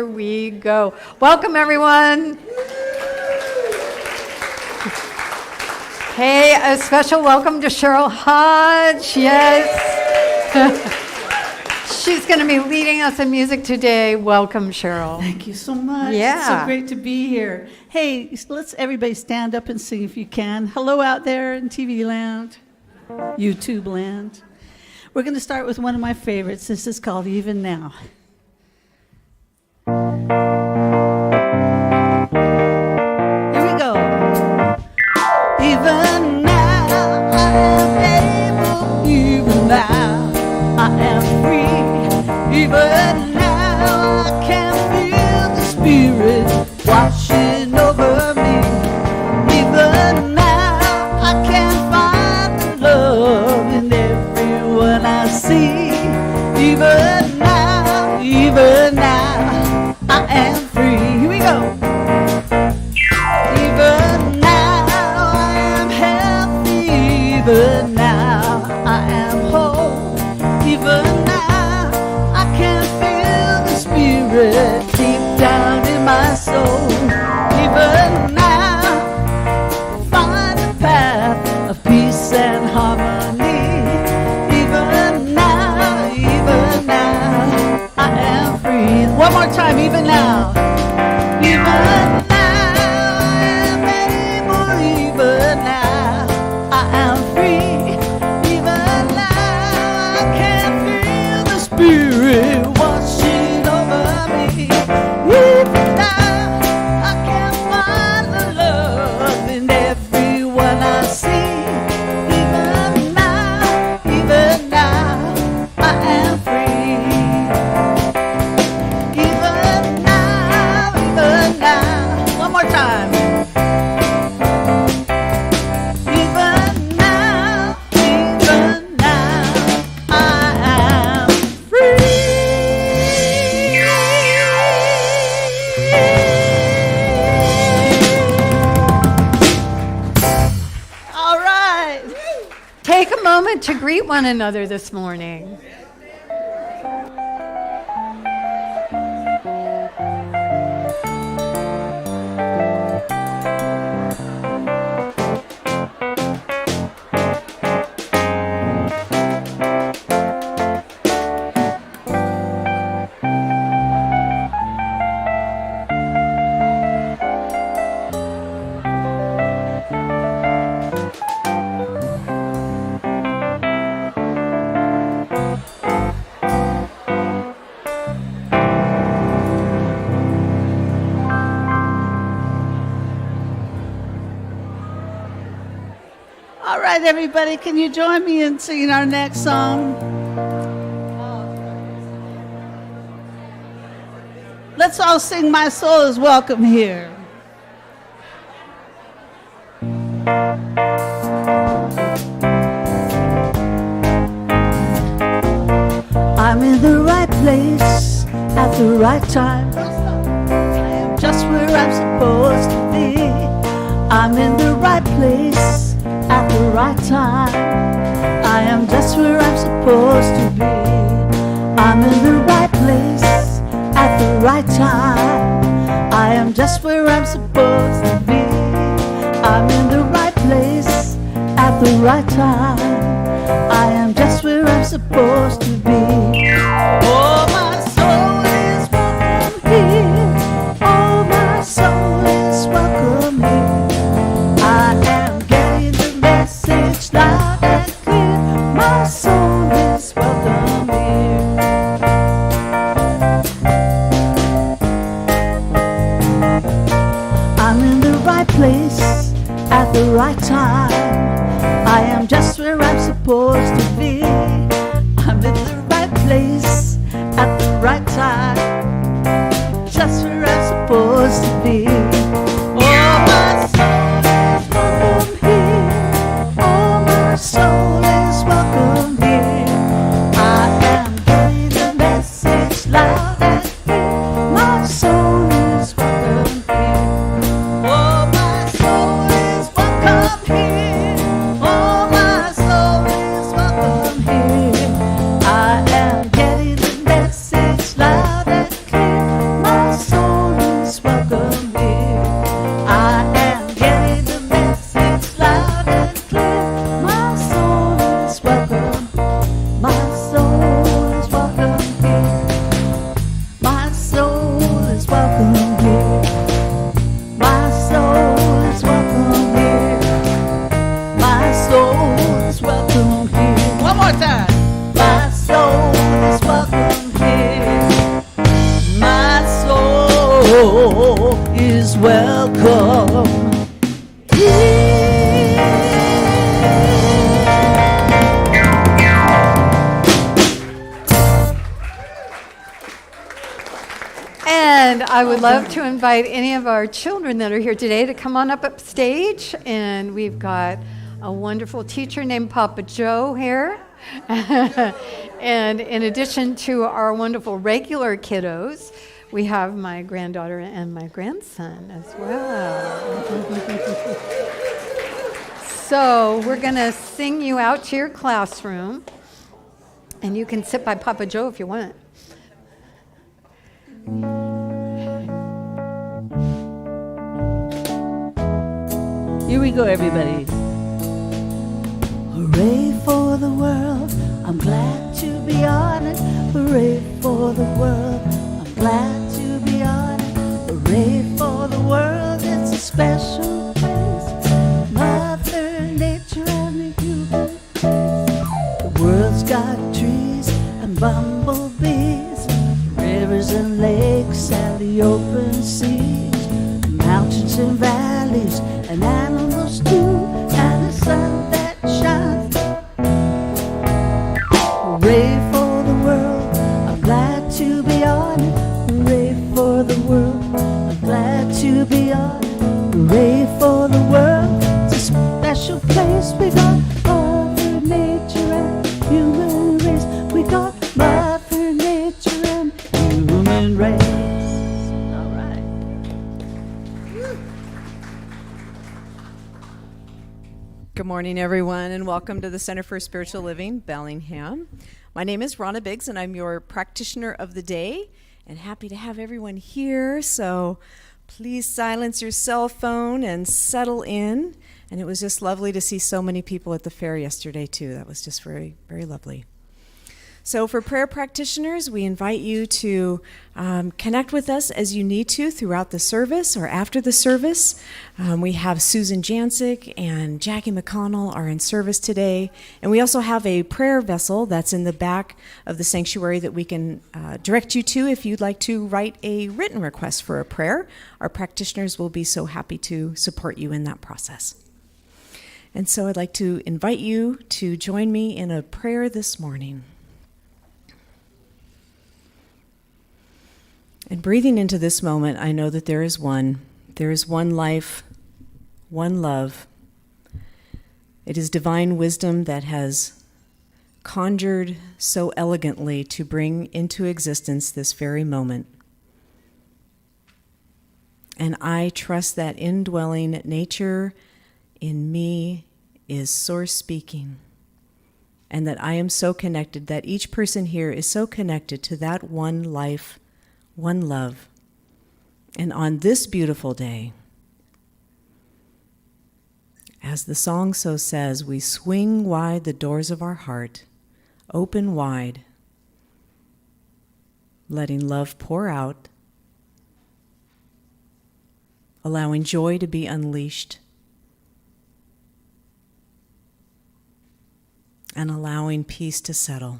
here we go. Welcome, everyone. Hey, a special welcome to Cheryl Hodge. Yes. She's going to be leading us in music today. Welcome, Cheryl. Thank you so much. Yeah. It's so great to be here. Hey, let's everybody stand up and sing if you can. Hello out there in TV land, YouTube land. We're going to start with one of my favorites. This is called Even Now. Here we go. Even now I am able, even now I am free, even now I can feel the Spirit washing over me, even now I can find the love in everyone I see, even now I am free. Here we go. Even now I am healthy, even now I am whole, even now I can feel the Spirit deep down in my soul, even now find the path of peace and harmony, even now I am free. One more time, even now. Even now I am able, even now I am free, even now I can feel the Spirit washing over me, even now I can find the love in everyone I see, even now I am free, even now, one more time. Even now I am free. All right. Take a moment to greet one another this morning. All right, everybody, can you join me in singing our next song? Let's all sing My Soul is Welcome Here. I'm in the right place at the right time. I am just where I'm supposed to be. I'm in the right place at the right time. I am just where I'm supposed to be. I'm in the right place at the right time. I am just where I'm supposed to be. I'm in the right place at the right time. I am just where I'm supposed to be. Oh, my soul is welcome here. Oh, my soul is welcome here. I am getting the message loud and clear. My soul is welcome here. I'm in the right place at the right time. I am just where I'm supposed to be. I'm in the right place at the right time. Just where I'm supposed to be. Oh, my soul is welcome here. Oh, my soul is welcome here. I am getting the message loud and clear. My soul is welcome here. Oh, my soul is welcome here. Oh, my soul is welcome here. I would love to invite any of our children that are here today to come on up upstage. And we've got a wonderful teacher named Papa Joe here. And in addition to our wonderful regular kiddos, we have my granddaughter and my grandson as well. So we're going to sing you out to your classroom. And you can sit by Papa Joe if you want. Here we go, everybody. Hooray for the world, I'm glad to be on it. Hooray for the world, I'm glad to be on it. Hooray for the world, it's a special place. Mother Nature and the human race. The world's got trees and bumblebees, rivers and lakes and the open seas, mountains and valleys and animals too, and the sun that shines. Hooray for the world, I'm glad to be on it. Hooray for the world, I'm glad to be on it. Hooray for the world, it's a special place. We got Mother Nature and human race. We got Mother Nature and human race. All right. Good morning, everyone, and welcome to the Center for Spiritual Living, Bellingham. My name is Ronna Biggs, and I'm your practitioner of the day, and happy to have everyone here. So please silence your cell phone and settle in. And it was just lovely to see so many people at the fair yesterday, too. That was just very, very lovely. So for prayer practitioners, we invite you to connect with us as you need to throughout the service or after the service. We have Susan Jancic and Jackie McConnell are in service today. And we also have a prayer vessel that's in the back of the sanctuary that we can direct you to if you'd like to write a written request for a prayer. Our practitioners will be so happy to support you in that process. And so I'd like to invite you to join me in a prayer this morning. And breathing into this moment, I know that there is one life, one love. It is divine wisdom that has conjured so elegantly to bring into existence this very moment. And I trust that indwelling nature in me is source speaking, and that I am so connected, that each person here is so connected to that one life, one love. And on this beautiful day, as the song so says, we swing wide the doors of our heart, open wide, letting love pour out, allowing joy to be unleashed, and allowing peace to settle.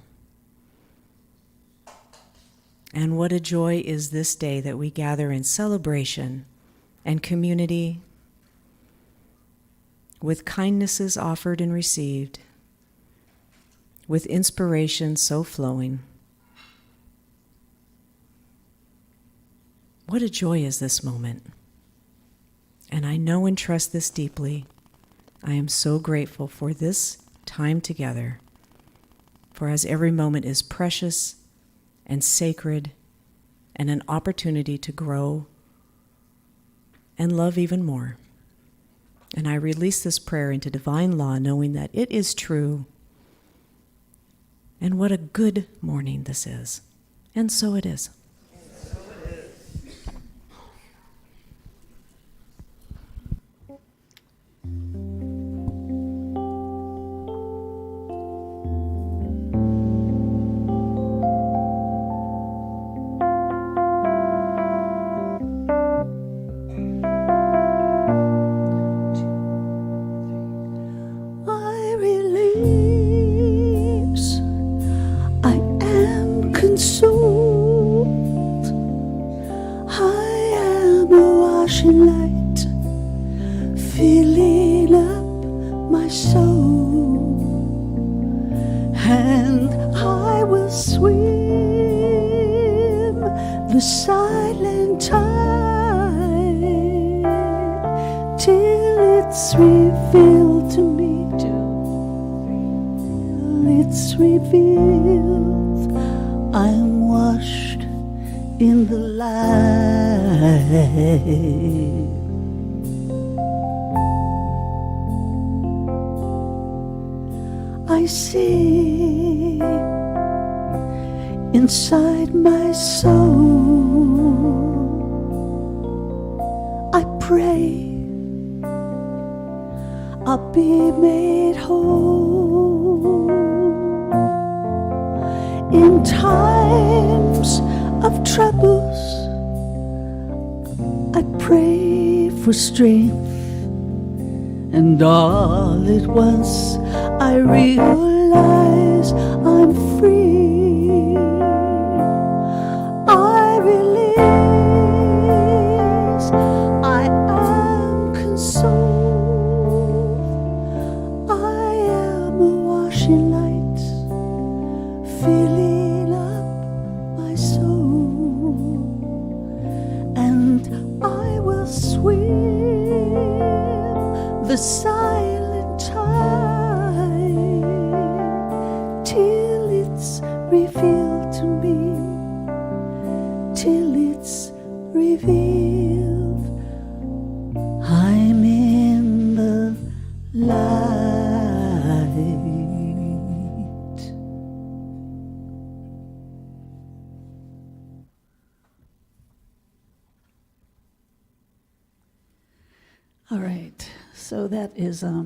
And what a joy is this day that we gather in celebration and community, with kindnesses offered and received, with inspiration so flowing. What a joy is this moment. And I know and trust this deeply. I am so grateful for this time together, for as every moment is precious and sacred, and an opportunity to grow and love even more. And I release this prayer into divine law, knowing that it is true. And what a good morning this is. And so it is. Silent time. it's revealed to me, till it's revealed, I am washed in the light. I see inside my soul. I pray I'll be made whole. In times of troubles, I pray for strength, and all at once I realize I'm free. I release, I am consoled. I am a washing light, filling up my soul, and I will swim the silent tide till it's revealed to me, till it's revealed I'm in the light. All right, so that is a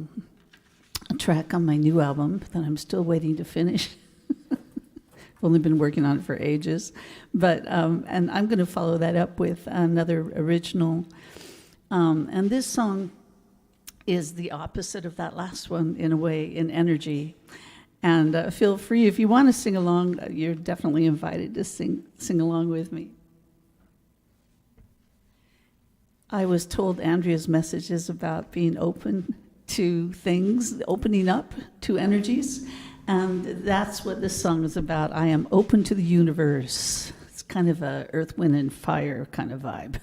track on my new album that I'm still waiting to finish. I've only been working on it for ages, but and I'm going to follow that up with another original. And this song is the opposite of that last one in a way, in energy. And feel free, if you want to sing along, you're definitely invited to sing along with me. I was told Andrea's message is about being open to things, opening up to energies, and that's what this song is about. I am open to the universe. It's kind of a earth, wind, and fire kind of vibe.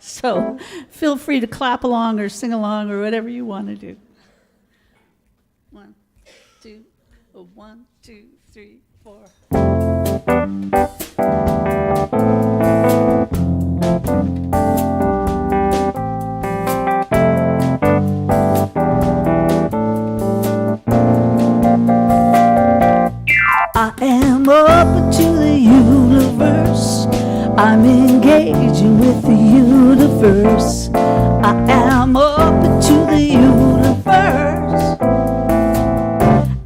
So feel free to clap along or sing along or whatever you want to do. 1, 2, 1, 2, 3, 4. I am open to the universe. I'm engaging with the universe. I am open to the universe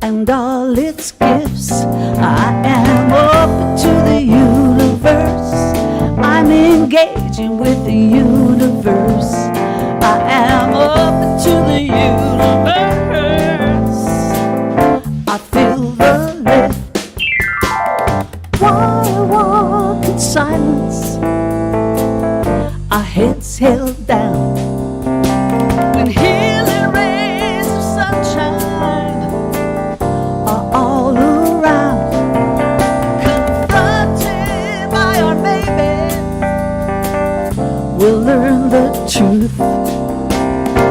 and all its gifts. I am open to the universe. I'm engaging with the universe. I am open to the universe. I feel the lift while I walk in silence. Our heads held down when healing rays of sunshine are all around. Confronted by our baby, we'll learn the truth.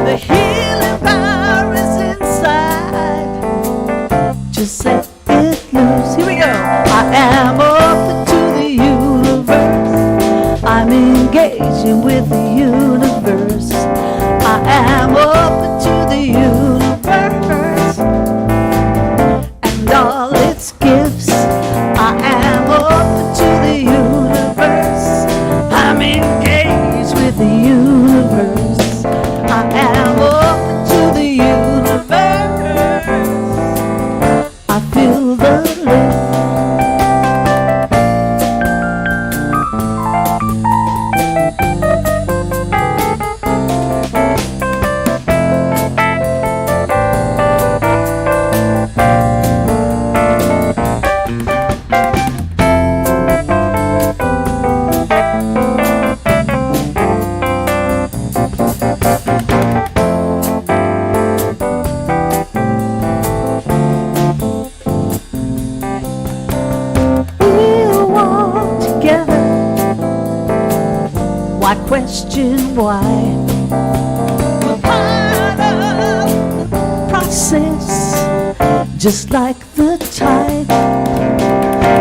The healing power is inside. Just set it loose. Here we go. I am open to the universe. I'm engaging with the universe. I am open to the universe and all its gifts. I am open to the universe. I'm engaged with the universe. I am open to the universe. I feel the lift. just like the tide.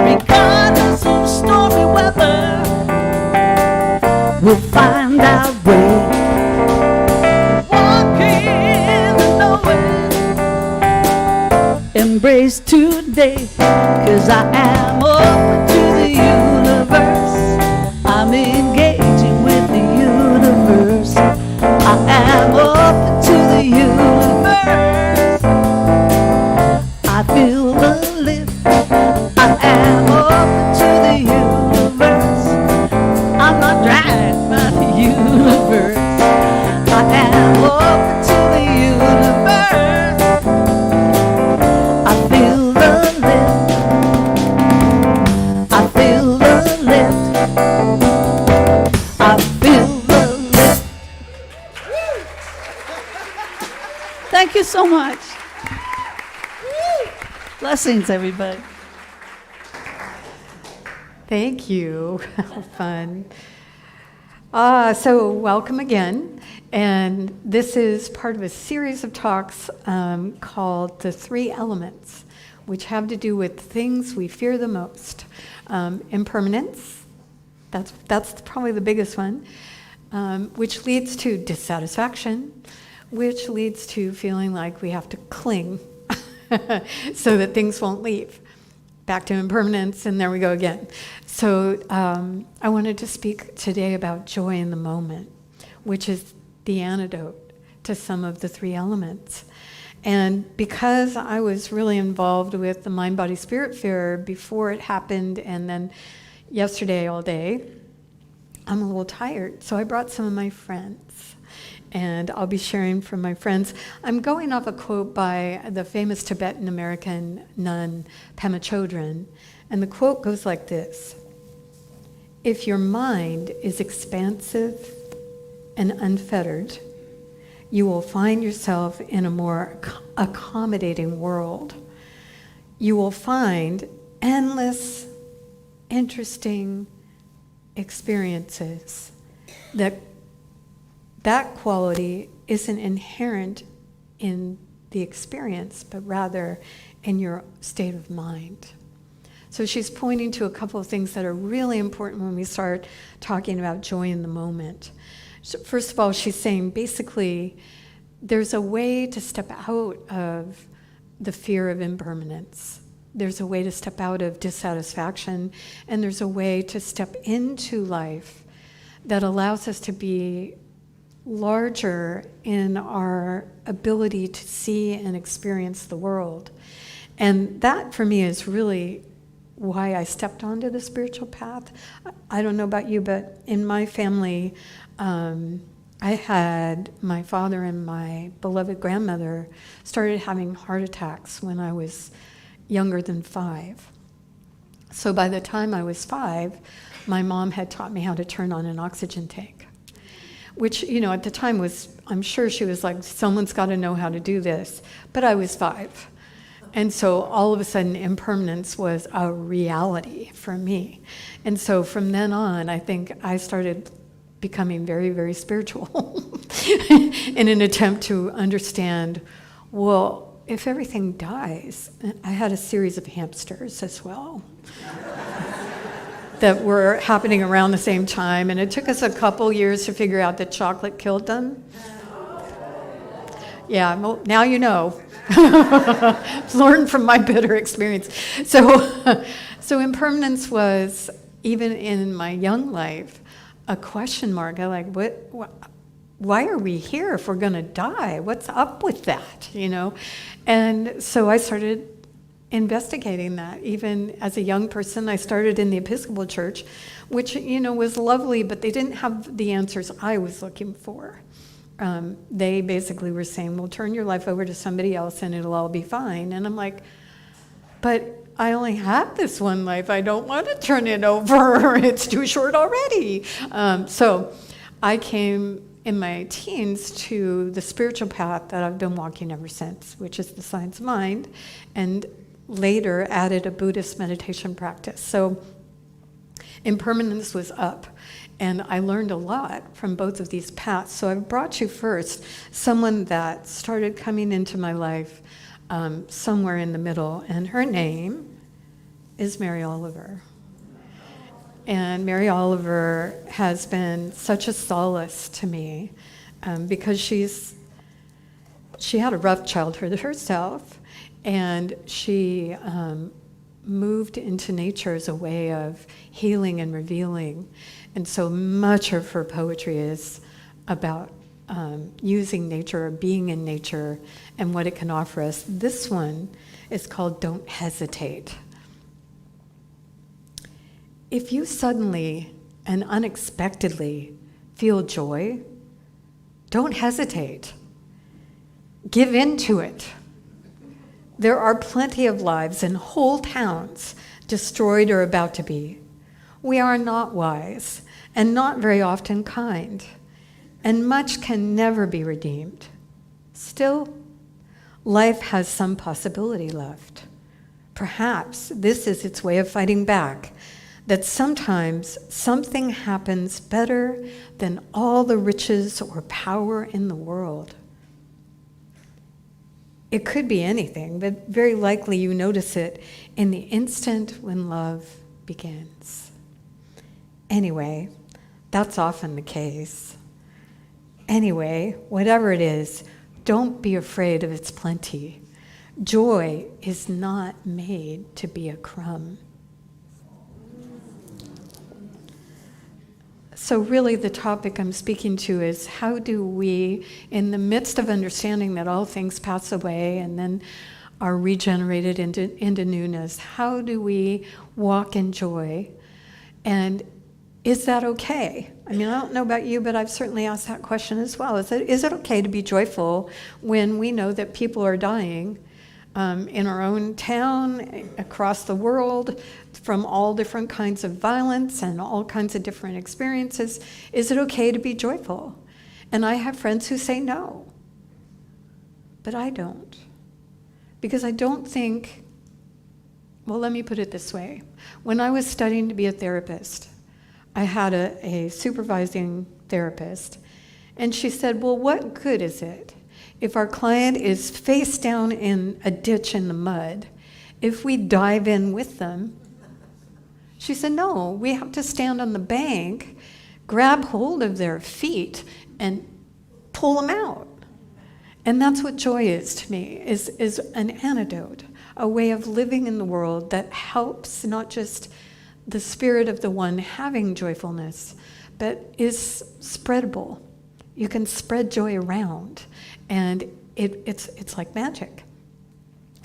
Regardless of stormy weather, we'll find our way. Walking and knowing, embrace today, 'cause I am open to the universe. I'm engaging with the universe. I am open to the universe. I feel the lift. I am open to the universe. I'm not dragged by the universe. I am open to the universe. I feel the lift. I feel the lift. I feel the lift. Thank you so much. Blessings, everybody. Thank you. Fun. So welcome again. And this is part of a series of talks called The Three Elements, which have to do with things we fear the most. Impermanence, that's probably the biggest one, which leads to dissatisfaction, which leads to feeling like we have to cling so that things won't leave. Back to impermanence, and there we go again. So I wanted to speak today about joy in the moment, which is the antidote to some of the three elements. And because I was really involved with the Mind, Body, Spirit Fair before it happened, and then yesterday all day, I'm a little tired. So I brought some of my friends, and I'll be sharing from my friends. I'm going off a quote by the famous Tibetan American nun, Pema Chodron, and the quote goes like this: "If your mind is expansive and unfettered, you will find yourself in a more accommodating world. You will find endless, interesting experiences. That quality isn't inherent in the experience, but rather in your state of mind." So she's pointing to a couple of things that are really important when we start talking about joy in the moment. So first of all, she's saying basically there's a way to step out of the fear of impermanence. There's a way to step out of dissatisfaction, and there's a way to step into life that allows us to be larger in our ability to see and experience the world. And that, for me, is really why I stepped onto the spiritual path. I don't know about you, but in my family, I had my father and my beloved grandmother started having heart attacks when I was younger than 5. So by the time I was 5, my mom had taught me how to turn on an oxygen tank, which, at the time was, I'm sure she was like, someone's got to know how to do this. But I was 5. And so all of a sudden, impermanence was a reality for me. And so from then on, I think I started becoming very, very spiritual in an attempt to understand, well, if everything dies, I had a series of hamsters as well that were happening around the same time, and it took us a couple years to figure out that chocolate killed them. Yeah, well, now you know. Learn from my bitter experience. So impermanence was, even in my young life, a question mark. I like, why are we here if we're going to die? What's up with that, And so I started investigating that. Even as a young person, I started in the Episcopal Church, which, was lovely, but they didn't have the answers I was looking for. They basically were saying, well, turn your life over to somebody else and it'll all be fine. And I'm like, but I only have this one life. I don't want to turn it over. It's too short already. So I came in my teens to the spiritual path that I've been walking ever since, which is the science of mind, and later added a Buddhist meditation practice. So impermanence was up. And I learned a lot from both of these paths. So I've brought you first someone that started coming into my life somewhere in the middle, and her name is Mary Oliver. And Mary Oliver has been such a solace to me because she had a rough childhood herself, and she moved into nature as a way of healing and revealing. And so much of her poetry is about using nature or being in nature and what it can offer us. This one is called Don't Hesitate. If you suddenly and unexpectedly feel joy, don't hesitate. Give in to it. There are plenty of lives and whole towns destroyed or about to be. We are not wise and not very often kind, and much can never be redeemed. Still, life has some possibility left. Perhaps this is its way of fighting back, that sometimes something happens better than all the riches or power in the world. It could be anything, but very likely you notice it in the instant when love begins. Anyway, that's often the case. Anyway, whatever it is, don't be afraid of its plenty. Joy is not made to be a crumb. So really the topic I'm speaking to is how do we, in the midst of understanding that all things pass away and then are regenerated into newness, how do we walk in joy? And is that okay? I mean, I don't know about you, but I've certainly asked that question as well. Is it okay to be joyful when we know that people are dying in our own town, across the world, from all different kinds of violence and all kinds of different experiences? Is it okay to be joyful? And I have friends who say no, but I don't. Because I don't think, well, let me put it this way. When I was studying to be a therapist, I had a supervising therapist, and she said, well, what good is it if our client is face down in a ditch in the mud, if we dive in with them? She said, no, we have to stand on the bank, grab hold of their feet, and pull them out. And that's what joy is to me, is an antidote, a way of living in the world that helps not just the spirit of the one having joyfulness, but is spreadable. You can spread joy around, and it's like magic.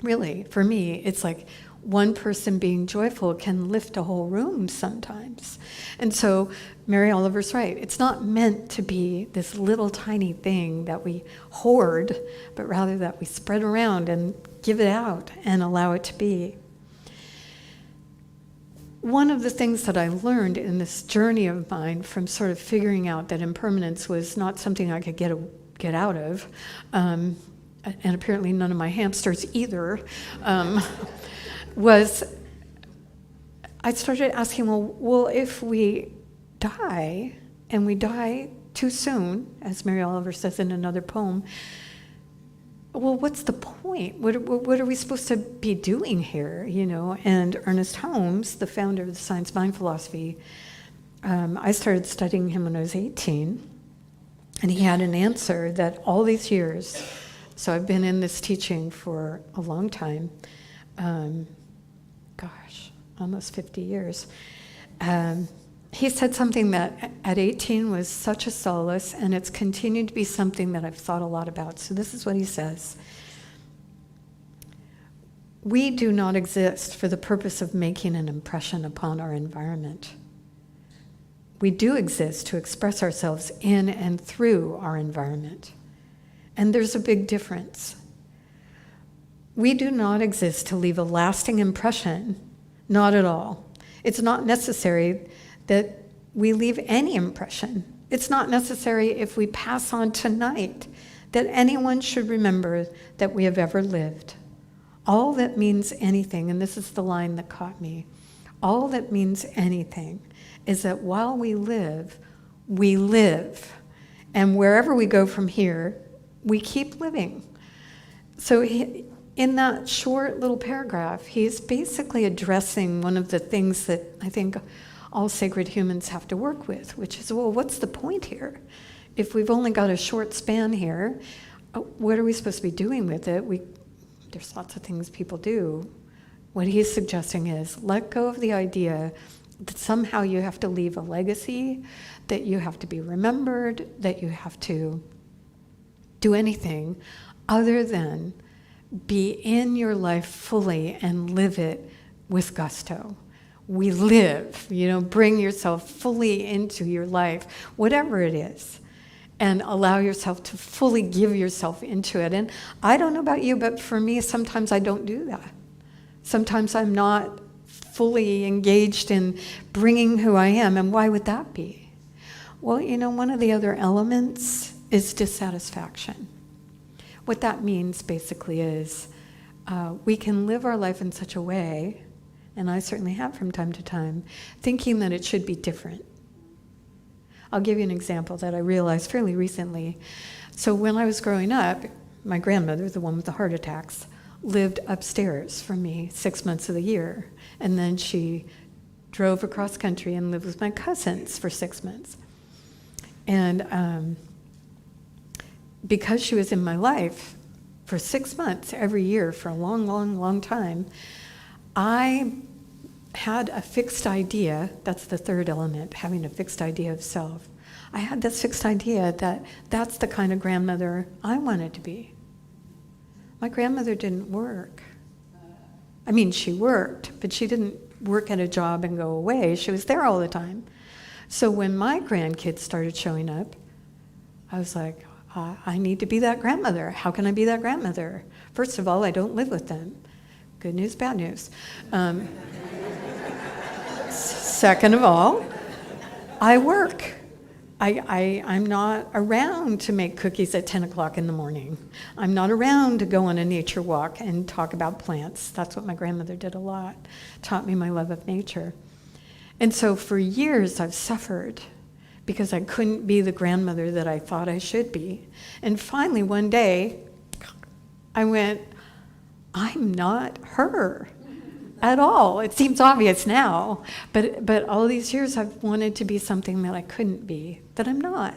Really, for me, it's like one person being joyful can lift a whole room sometimes. And so Mary Oliver's right. It's not meant to be this little tiny thing that we hoard, but rather that we spread around and give it out and allow it to be. One of the things that I learned in this journey of mine from sort of figuring out that impermanence was not something I could get out of, and apparently none of my hamsters either, was I started asking, well, if we die, and we die too soon, as Mary Oliver says in another poem, well, what's the point? What are we supposed to be doing here, you know? And Ernest Holmes, the founder of the science mind philosophy, I started studying him when I was 18, and he had an answer that all these years, so I've been in this teaching for a long time, almost 50 years. He said something that at 18 was such a solace, and it's continued to be something that I've thought a lot about. So this is what he says. We do not exist for the purpose of making an impression upon our environment. We do exist to express ourselves in and through our environment. And there's a big difference. We do not exist to leave a lasting impression, not at all. It's not necessary that we leave any impression. It's not necessary if we pass on tonight that anyone should remember that we have ever lived. All that means anything, and this is the line that caught me, all that means anything is that while we live, and wherever we go from here, we keep living. So in that short little paragraph, he's basically addressing one of the things that I think all sacred humans have to work with, which is, well, what's the point here? If we've only got a short span here, what are we supposed to be doing with it? There's lots of things people do. What he's suggesting is let go of the idea that somehow you have to leave a legacy, that you have to be remembered, that you have to do anything other than be in your life fully and live it with gusto. We live, bring yourself fully into your life, whatever it is, and allow yourself to fully give yourself into it. And I don't know about you, but for me, sometimes I don't do that. Sometimes I'm not fully engaged in bringing who I am. And why would that be? Well, one of the other elements is dissatisfaction. What that means basically is we can live our life in such a way, and I certainly have from time to time, thinking that it should be different. I'll give you an example that I realized fairly recently. So when I was growing up, my grandmother, the one with the heart attacks, lived upstairs from me 6 months of the year. And then she drove across country and lived with my cousins for 6 months. And because she was in my life for 6 months every year for a long, long, long time, I had a fixed idea. That's the third element, having a fixed idea of self. I had this fixed idea that that's the kind of grandmother I wanted to be. My grandmother didn't work. I mean, she worked, but she didn't work at a job and go away. She was there all the time. So when my grandkids started showing up, I was like, I need to be that grandmother. How can I be that grandmother? First of all, I don't live with them. Good news, bad news. Second of all, I work. I'm not around to make cookies at 10 o'clock in the morning. I'm not around to go on a nature walk and talk about plants. That's what my grandmother did a lot, taught me my love of nature. And so for years I've suffered because I couldn't be the grandmother that I thought I should be. And finally one day I went, I'm not her at all. It seems obvious now, but all these years I've wanted to be something that I couldn't be, that I'm not.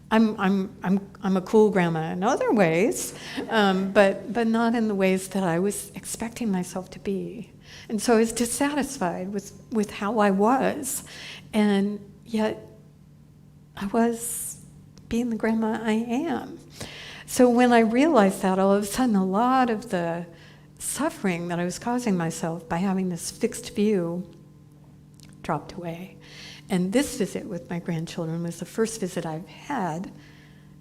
I'm a cool grandma in other ways, but not in the ways that I was expecting myself to be. And so I was dissatisfied with how I was, and yet I was being the grandma I am. So when I realized that, all of a sudden a lot of the suffering that I was causing myself by having this fixed view dropped away. And this visit with my grandchildren was the first visit I've had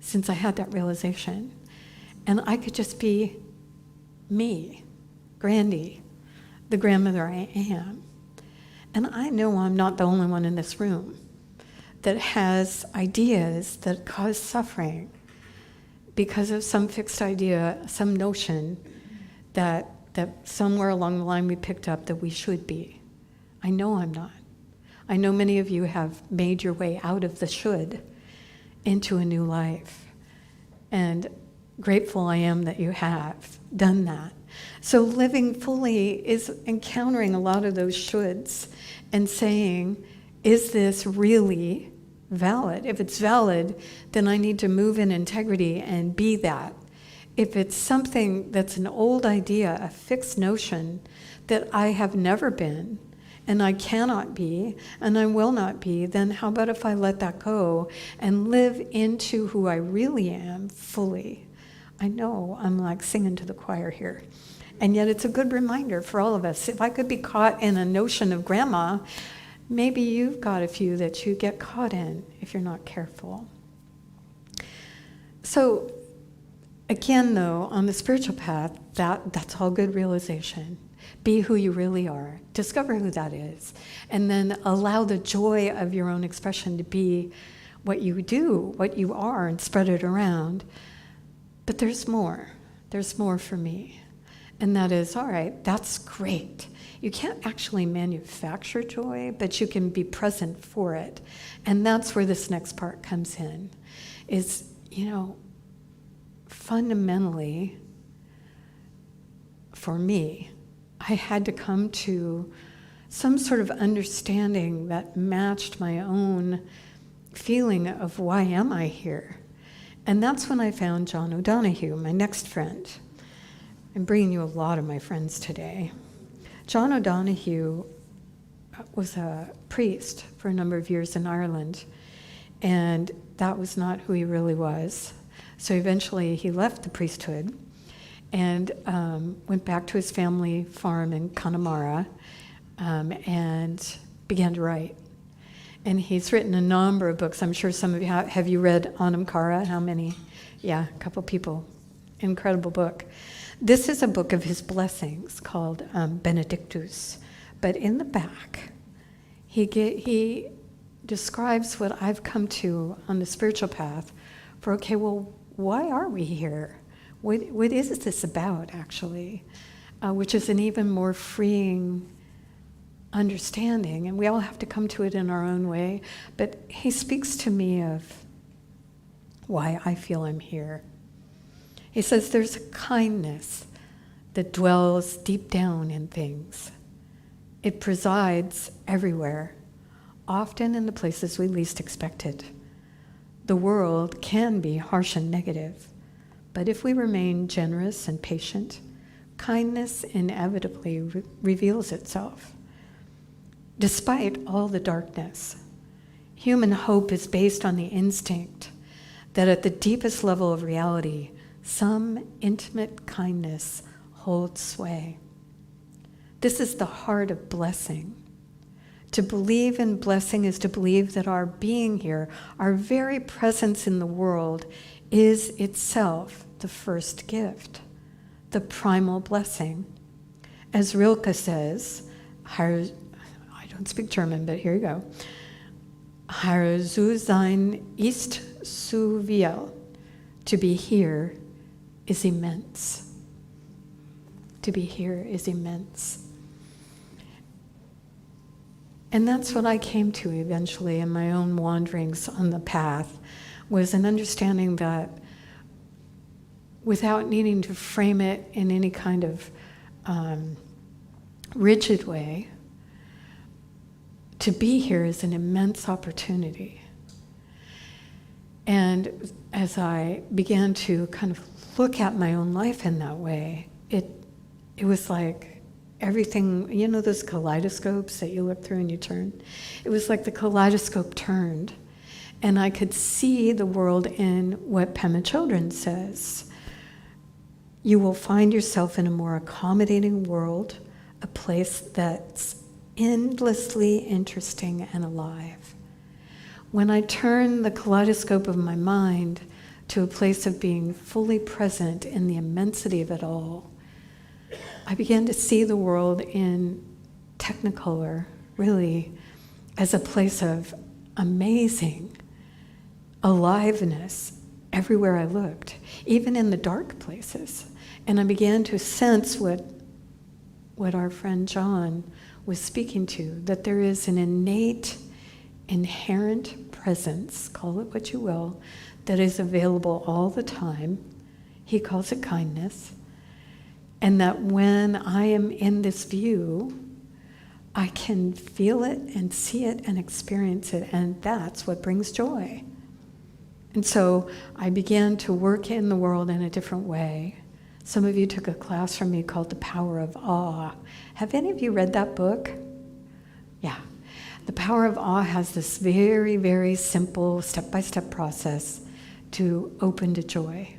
since I had that realization. And I could just be me, Grandy, the grandmother I am. And I know I'm not the only one in this room that has ideas that cause suffering because of some fixed idea, some notion that somewhere along the line we picked up that we should be. I know I'm not. I know many of you have made your way out of the should into a new life. And grateful I am that you have done that. So living fully is encountering a lot of those shoulds and saying, is this really valid? If it's valid, then I need to move in integrity and be that. If it's something that's an old idea, a fixed notion that I have never been, and I cannot be, and I will not be, then how about if I let that go and live into who I really am fully? I know I'm like singing to the choir here. And yet it's a good reminder for all of us. If I could be caught in a notion of grandma, maybe you've got a few that you get caught in if you're not careful. So again, though, on the spiritual path, that's all good realization. Be who you really are. Discover who that is. And then allow the joy of your own expression to be what you do, what you are, and spread it around. But there's more. There's more for me. And that is, all right, that's great. You can't actually manufacture joy, but you can be present for it. And that's where this next part comes in, is, fundamentally, for me. I had to come to some sort of understanding that matched my own feeling of why am I here? And that's when I found John O'Donohue, my next friend. I'm bringing you a lot of my friends today. John O'Donohue was a priest for a number of years in Ireland, and that was not who he really was. So eventually he left the priesthood and went back to his family farm in Connemara and began to write. And he's written a number of books. I'm sure some of you have you read Anam Cara? How many? Yeah, a couple people. Incredible book. This is a book of his blessings called Benedictus. But in the back, he describes what I've come to on the spiritual path for, okay, well, why are we here? What is this about, actually? Which is an even more freeing understanding, and we all have to come to it in our own way. But he speaks to me of why I feel I'm here. He says there's a kindness that dwells deep down in things. It presides everywhere, often in the places we least expect it. The world can be harsh and negative, but if we remain generous and patient, kindness inevitably reveals itself. Despite all the darkness, human hope is based on the instinct that at the deepest level of reality, some intimate kindness holds sway. This is the heart of blessing. To believe in blessing is to believe that our being here, our very presence in the world, is itself the first gift, the primal blessing. As Rilke says, I don't speak German, but here you go. Hier zu sein ist zu viel. To be here is immense. To be here is immense. And that's what I came to eventually in my own wanderings on the path, was an understanding that without needing to frame it in any kind of rigid way, to be here is an immense opportunity. And as I began to kind of look at my own life in that way, it was like everything, you know those kaleidoscopes that you look through and you turn? It was like the kaleidoscope turned, and I could see the world in what Pema Chodron says. You will find yourself in a more accommodating world, a place that's endlessly interesting and alive. When I turn the kaleidoscope of my mind to a place of being fully present in the immensity of it all, I began to see the world in Technicolor, really, as a place of amazing aliveness everywhere I looked, even in the dark places. And I began to sense what our friend John was speaking to, that there is an innate, inherent presence, call it what you will, that is available all the time. He calls it kindness. And that when I am in this view, I can feel it and see it and experience it, and that's what brings joy. And so I began to work in the world in a different way. Some of you took a class from me called The Power of Awe. Have any of you read that book? Yeah. The Power of Awe has this very, very simple step-by-step process to open to joy.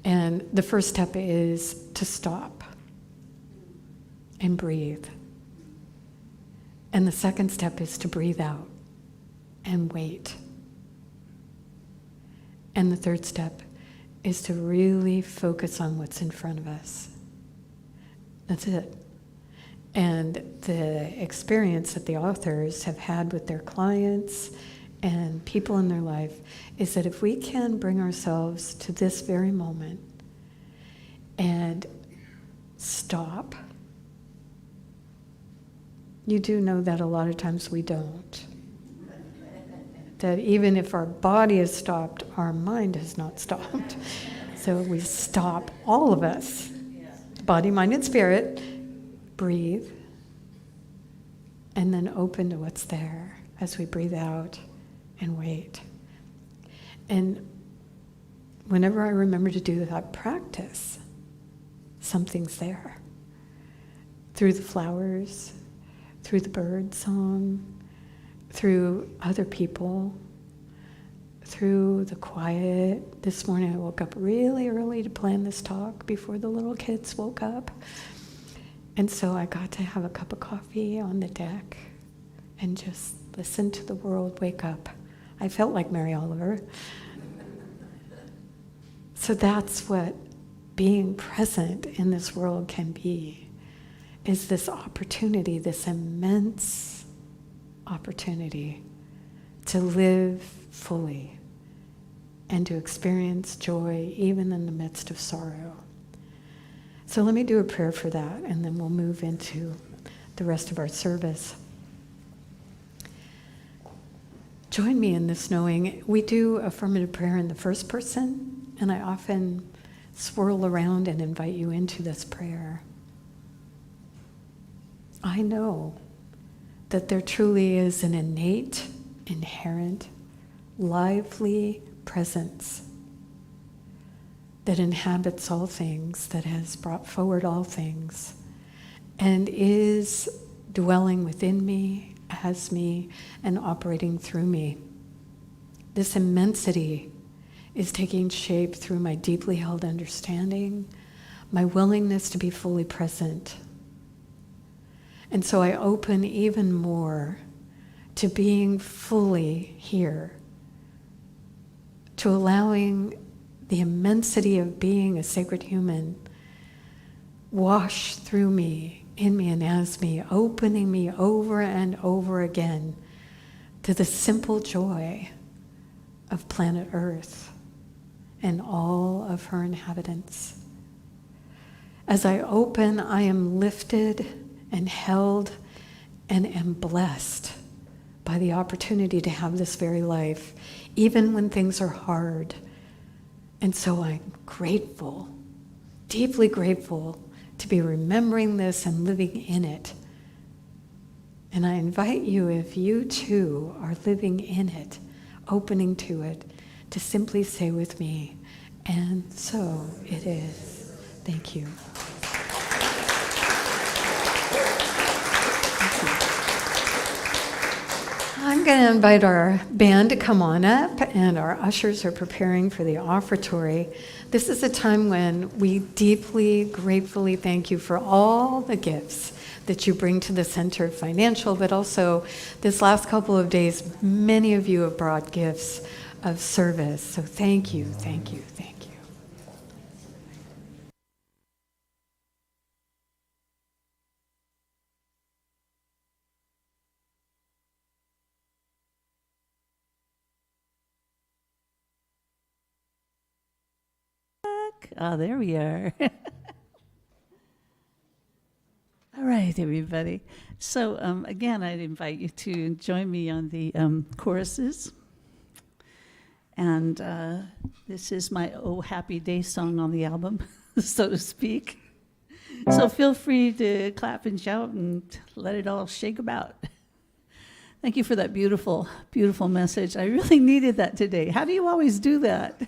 And the first step is to stop and breathe. And the second step is to breathe out and wait. And the third step is to really focus on what's in front of us. That's it. And the experience that the authors have had with their clients and people in their life is that if we can bring ourselves to this very moment and stop, you do know that a lot of times we don't. That even if our body is stopped, our mind has not stopped. So we stop, all of us. body, mind, and spirit. Breathe. And then open to what's there as we breathe out and wait. And whenever I remember to do that practice, something's there. Through the flowers, through the bird song, through other people, through the quiet. This morning I woke up really early to plan this talk before the little kids woke up. And so I got to have a cup of coffee on the deck and just listen to the world wake up. I felt like Mary Oliver. So that's what being present in this world can be, is this opportunity, this immense opportunity to live fully and to experience joy even in the midst of sorrow. So let me do a prayer for that, and then we'll move into the rest of our service. Join me in this knowing we do affirmative prayer in the first person, and I often swirl around and invite you into this prayer. I know that there truly is an innate, inherent, lively presence that inhabits all things, that has brought forward all things, and is dwelling within me, as me, and operating through me. This immensity is taking shape through my deeply held understanding, my willingness to be fully present. And so I open even more to being fully here, to allowing the immensity of being a sacred human wash through me, in me, and as me, opening me over and over again to the simple joy of planet Earth and all of her inhabitants. As I open, I am lifted and held and am blessed by the opportunity to have this very life, even when things are hard. And so I'm grateful, deeply grateful to be remembering this and living in it. And I invite you, if you too are living in it, opening to it, to simply say with me, and so it is. Thank you. I'm going to invite our band to come on up, and our ushers are preparing for the offertory. This is a time when we deeply, gratefully thank you for all the gifts that you bring to the center, financial, but also this last couple of days, many of you have brought gifts of service. So thank you, thank you, thank you. Oh, there we are. All right, everybody. So again, I'd invite you to join me on the choruses. And this is my Oh Happy Day song on the album, so to speak. So feel free to clap and shout and let it all shake about. Thank you for that beautiful, beautiful message. I really needed that today. How do you always do that?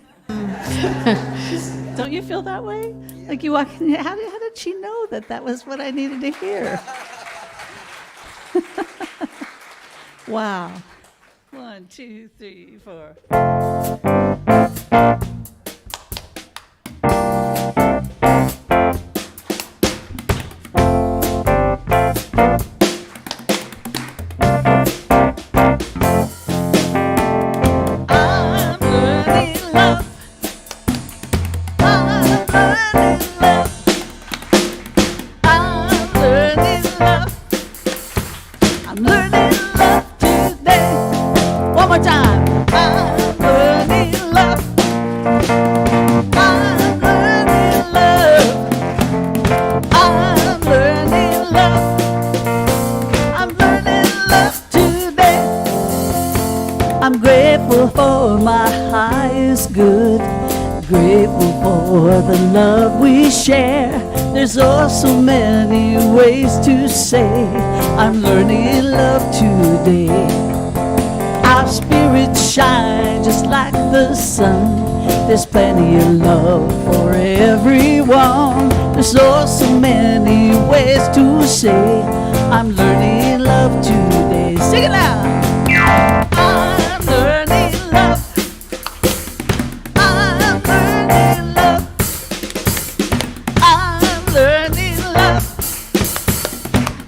Don't you feel that way? Like you walk in, how did she know that that was what I needed to hear? Wow. 1, 2, 3, 4. Grateful for the love we share, There's also many ways to say I'm learning love today. Our spirits shine just like the sun. There's plenty of love for everyone. There's also many ways to say I'm learning love today. Sing it loud. I'm learning love. I'm learning love. I'm learning love.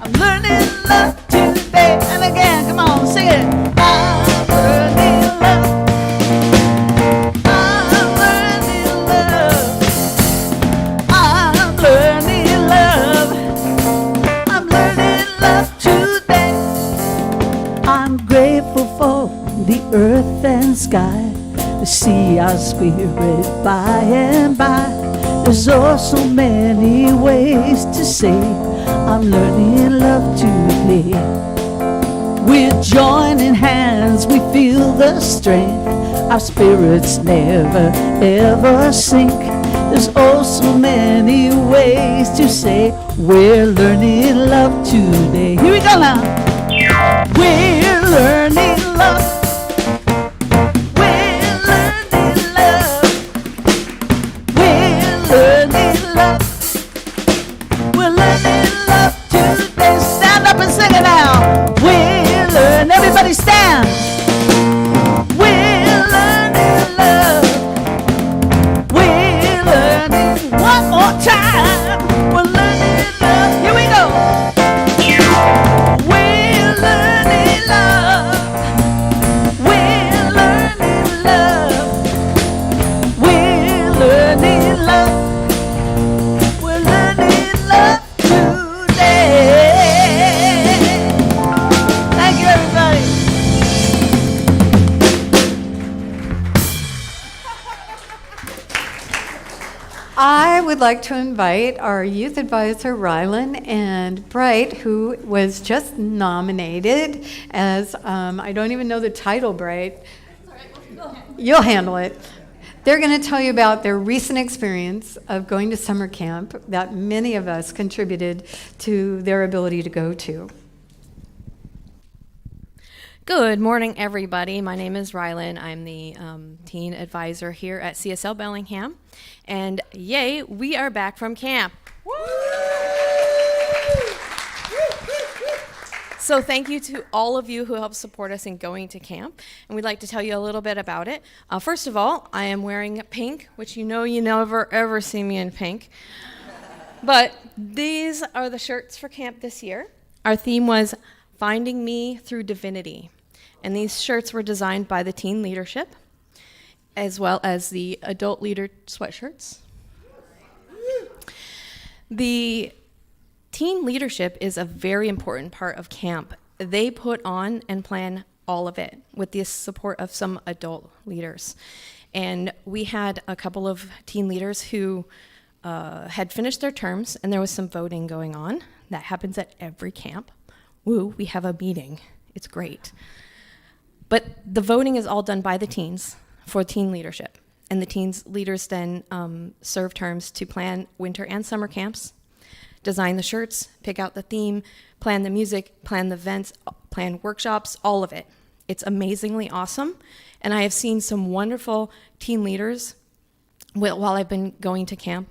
I'm learning love today. And again, come on, sing it. I'm learning love. I'm learning love. I'm learning love. I'm learning love today. I'm grateful for the earth and sky, to see our spirit by and by. There's also many ways to say I'm learning love today. We're joining hands, we feel the strength. Our spirits never ever sink. There's also many ways to say we're learning love today. Here we go now. We're learning love. We're learning love. We're learning love. We're learning love today. Stand up and sing it now. We're learning. Everybody stand. We're learning love. We're learning. One more time. We're learning love. Here we go. We're learning love. We're learning love. We're learning love. We're learning love today. Thank you, everybody. I would like to invite our youth advisor, Rylan, and Bright, who was just nominated as, I don't even know the title, Bright. You'll handle it. They're going to tell you about their recent experience of going to summer camp that many of us contributed to their ability to go to. Good morning, everybody. My name is Rylan. I'm the teen advisor here at CSL Bellingham. And yay, we are back from camp. So thank you to all of you who helped support us in going to camp. And we'd like to tell you a little bit about it. First of all, I am wearing pink, which you never ever see me in pink. But these are the shirts for camp this year. Our theme was Finding Me Through Divinity. And these shirts were designed by the teen leadership, as well as the adult leader sweatshirts. The teen leadership is a very important part of camp. They put on and plan all of it with the support of some adult leaders. And we had a couple of teen leaders who had finished their terms, and there was some voting going on. That happens at every camp. Woo, we have a meeting. It's great. But the voting is all done by the teens for teen leadership. And the teens leaders then serve terms to plan winter and summer camps, design the shirts, pick out the theme, plan the music, plan the events, plan workshops, all of it. It's amazingly awesome. And I have seen some wonderful teen leaders while I've been going to camp.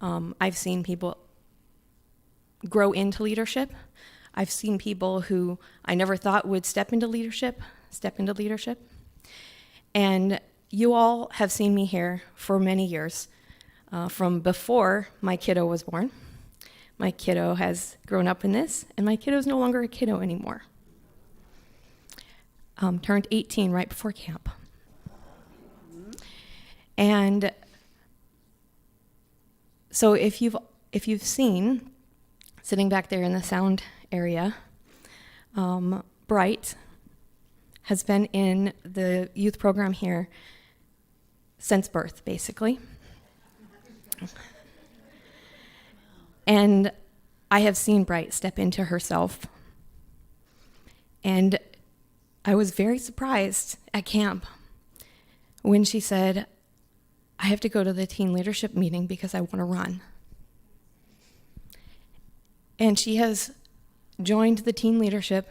I've seen people grow into leadership. I've seen people who I never thought would step into leadership. And you all have seen me here for many years, from before my kiddo was born. My kiddo has grown up in this, and my kiddo is no longer a kiddo anymore. Turned 18 right before camp. And so if you've seen, sitting back there in the sound area, Bright has been in the youth program here since birth, basically. And I have seen Bright step into herself. And I was very surprised at camp when she said, I have to go to the teen leadership meeting because I want to run. And she has joined the teen leadership.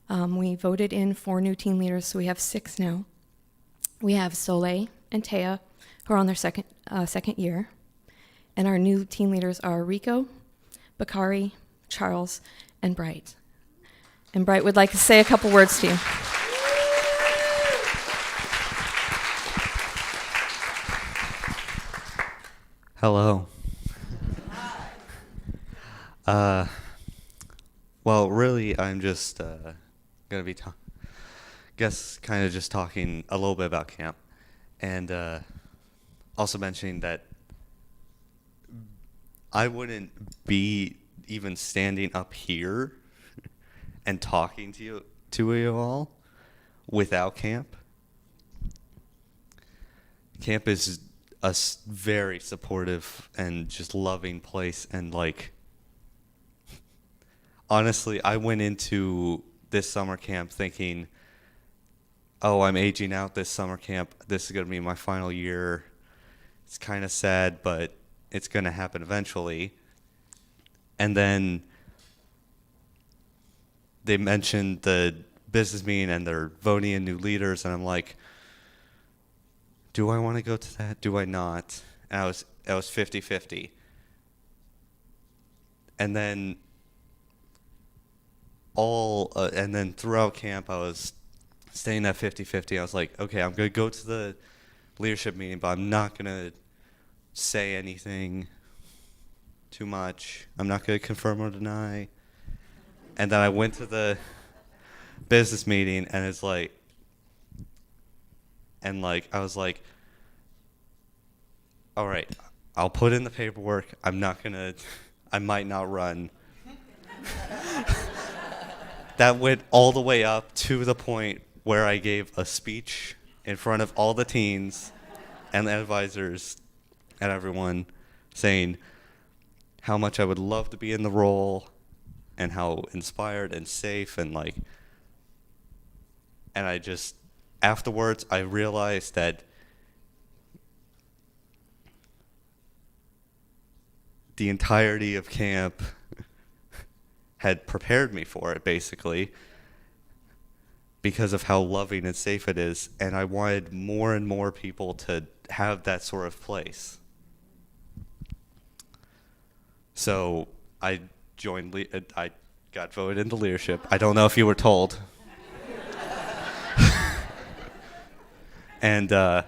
We voted in 4 new teen leaders, so we have 6 now. We have Soleil and Taya, who are on their second year. And our new teen leaders are Rico, Bakari, Charles, and Bright. And Bright would like to say a couple words to you. Hello. Well, really, I'm just gonna be kind of just talking a little bit about camp, and also mentioning that I wouldn't be even standing up here and talking to you all without camp. Camp is a very supportive and just loving place, and honestly, I went into this summer camp thinking, oh, I'm aging out this summer camp. This is going to be my final year. It's kind of sad, but it's going to happen eventually. And then they mentioned the business meeting and they're voting in new leaders, and I'm like, do I want to go to that? Do I not? And I was 50-50. And then and then throughout camp, I was staying at 50-50. I was like, okay, I'm going to go to the leadership meeting, but I'm not going to say anything too much. I'm not going to confirm or deny. And then I went to the business meeting, and it's like, I was like, all right, I'll put in the paperwork. I might not run. That went all the way up to the point where I gave a speech in front of all the teens and the advisors and everyone, saying how much I would love to be in the role and how inspired and safe and I just, afterwards, I realized that the entirety of camp had prepared me for it, basically, because of how loving and safe it is, and I wanted more and more people to have that sort of place. So I I got voted into leadership. I don't know if you were told. And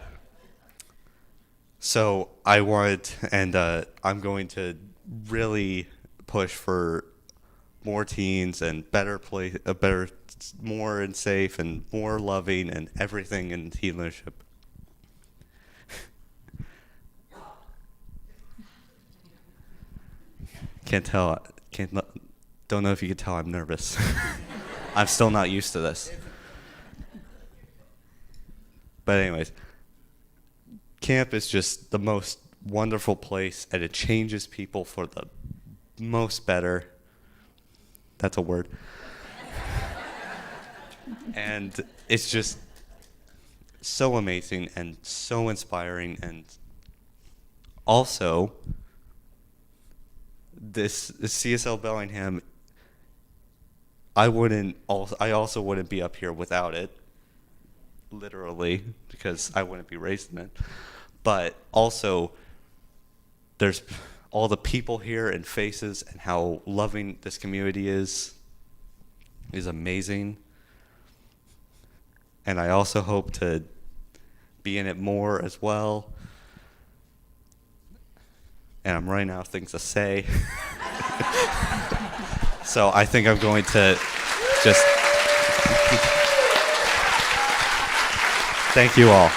so I wanted, and I'm going to really push for more teens and more and safe and more loving and everything in teen leadership. Don't know if you can tell I'm nervous. I'm still not used to this. But anyways, camp is just the most wonderful place, and it changes people for the most better. That's a word. And it's just so amazing and so inspiring. And also, this CSL Bellingham, I also wouldn't be up here without it, literally, because I wouldn't be raised in it. But also, there's all the people here and faces and how loving this community is amazing. And I also hope to be in it more as well. And I'm running out of things to say. So I think I'm going to just thank you all.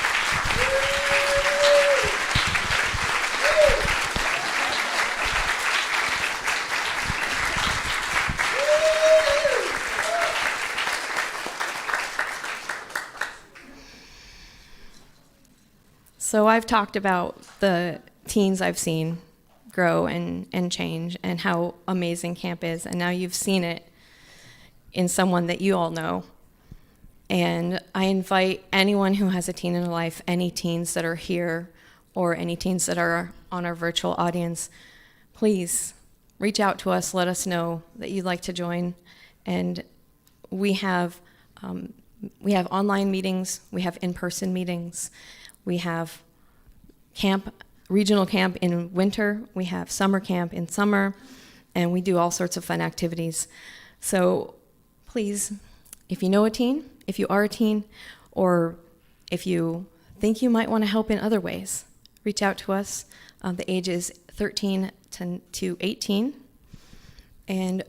So I've talked about the teens I've seen grow and change and how amazing camp is, and now you've seen it in someone that you all know. And I invite anyone who has a teen in their life, any teens that are here or any teens that are on our virtual audience, please reach out to us, let us know that you'd like to join. And we have online meetings, we have in-person meetings, we have regional camp in winter, we have summer camp in summer, and we do all sorts of fun activities. So please, if you know a teen, if you are a teen, or if you think you might want to help in other ways, reach out to us. The age is 13 to 18. And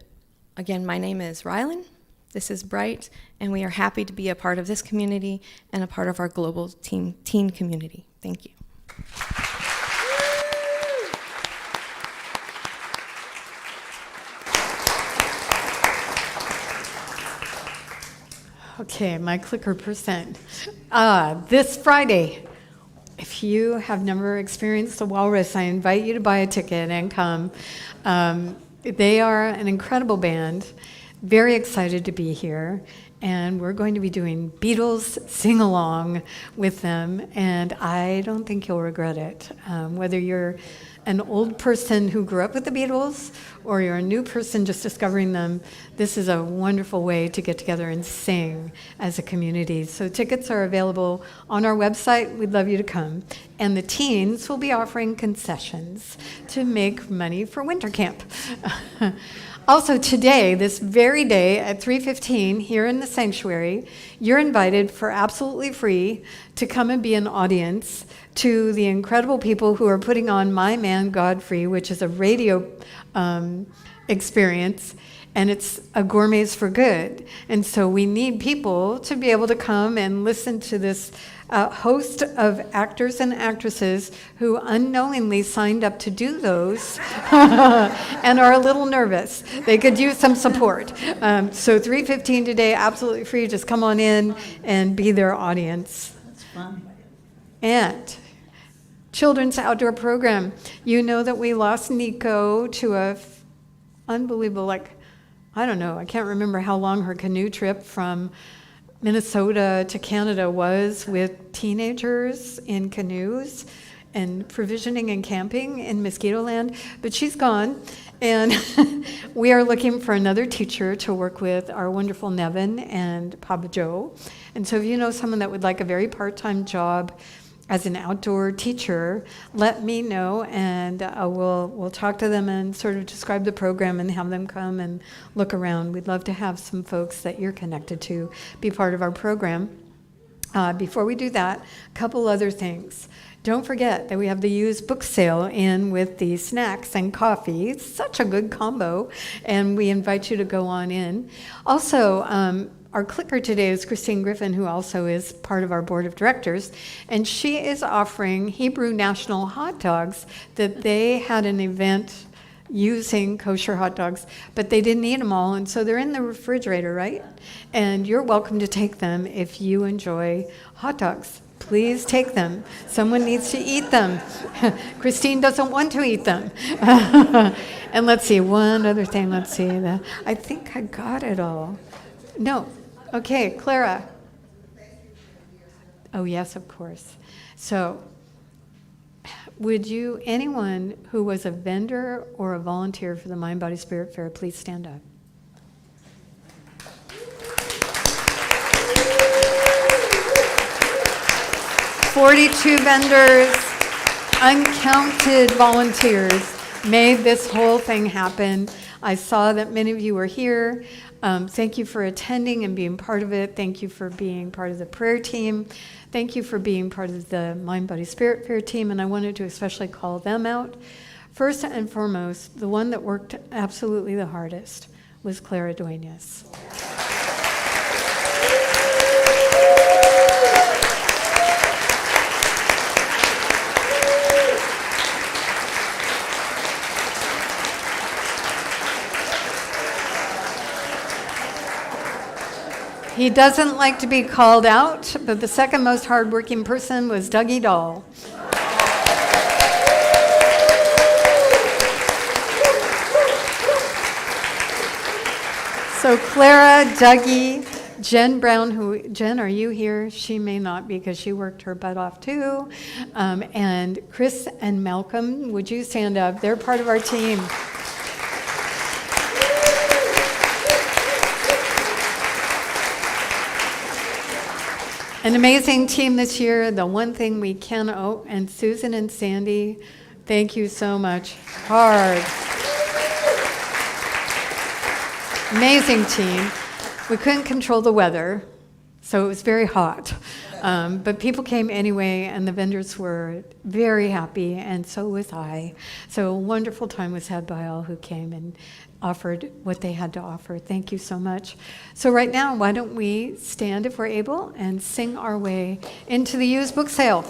again, my name is Rylan. This is Bright, and we are happy to be a part of this community and a part of our global teen community. Thank you. Okay, my clicker percent. This Friday, if you have never experienced the Walrus, I invite you to buy a ticket and come. They are an incredible band, very excited to be here, and we're going to be doing Beatles sing-along with them, and I don't think you'll regret it. Whether you're an old person who grew up with the Beatles or you're a new person just discovering them, this is a wonderful way to get together and sing as a community. So tickets are available on our website. We'd love you to come. And the teens will be offering concessions to make money for winter camp. Also today, this very day at 3:15 here in the sanctuary, you're invited for absolutely free to come and be an audience to the incredible people who are putting on My Man Godfrey, which is a radio experience, and it's a Gourmets for Good. And so we need people to be able to come and listen to this host of actors and actresses who unknowingly signed up to do those and are a little nervous. They could use some support. So 3:15 today, absolutely free. Just come on in and be their audience. That's fun. And children's outdoor program. You know that we lost Nico to a unbelievable, I don't know, I can't remember how long her canoe trip from Minnesota to Canada was with teenagers in canoes and provisioning and camping in Mosquito Land, but she's gone. And we are looking for another teacher to work with our wonderful Nevin and Papa Joe. And so if you know someone that would like a very part-time job as an outdoor teacher, let me know, and we'll talk to them and sort of describe the program and have them come and look around. We'd love to have some folks that you're connected to be part of our program. Before we do that, a couple other things. Don't forget that we have the used book sale in with the snacks and coffee. It's such a good combo, and we invite you to go on in. Also, our clicker today is Christine Griffin, who also is part of our board of directors, and she is offering Hebrew National hot dogs that they had an event using kosher hot dogs, but they didn't eat them all, and so they're in the refrigerator, right? And you're welcome to take them if you enjoy hot dogs. Please take them. Someone needs to eat them. Christine doesn't want to eat them. And let's see, one other thing. Let's see. I think I got it all. No. Okay, Clara. Oh, yes, of course. So, would you, anyone who was a vendor or a volunteer for the Mind, Body, Spirit Fair, please stand up. "42 vendors, uncounted volunteers made this whole thing happen. I saw that many of you were here. Thank you for attending and being part of it. Thank you for being part of the prayer team. Thank you for being part of the Mind, Body, Spirit Fair team, and I wanted to especially call them out. First and foremost, the one that worked absolutely the hardest was Clara Duenas. He doesn't like to be called out, but the second most hardworking person was Dougie Dahl. So Clara, Dougie, Jen Brown, Jen, are you here? She may not be because she worked her butt off too. And Chris and Malcolm, would you stand up? They're part of our team. An amazing team this year. The one thing we can owe, and Susan and Sandy, thank you so much. Hard. Amazing team. We couldn't control the weather, so it was very hot. But people came anyway, and the vendors were very happy, and so was I. So a wonderful time was had by all who came and offered what they had to offer. Thank you so much. So right now, why don't we stand, if we're able, and sing our way into the used book sale.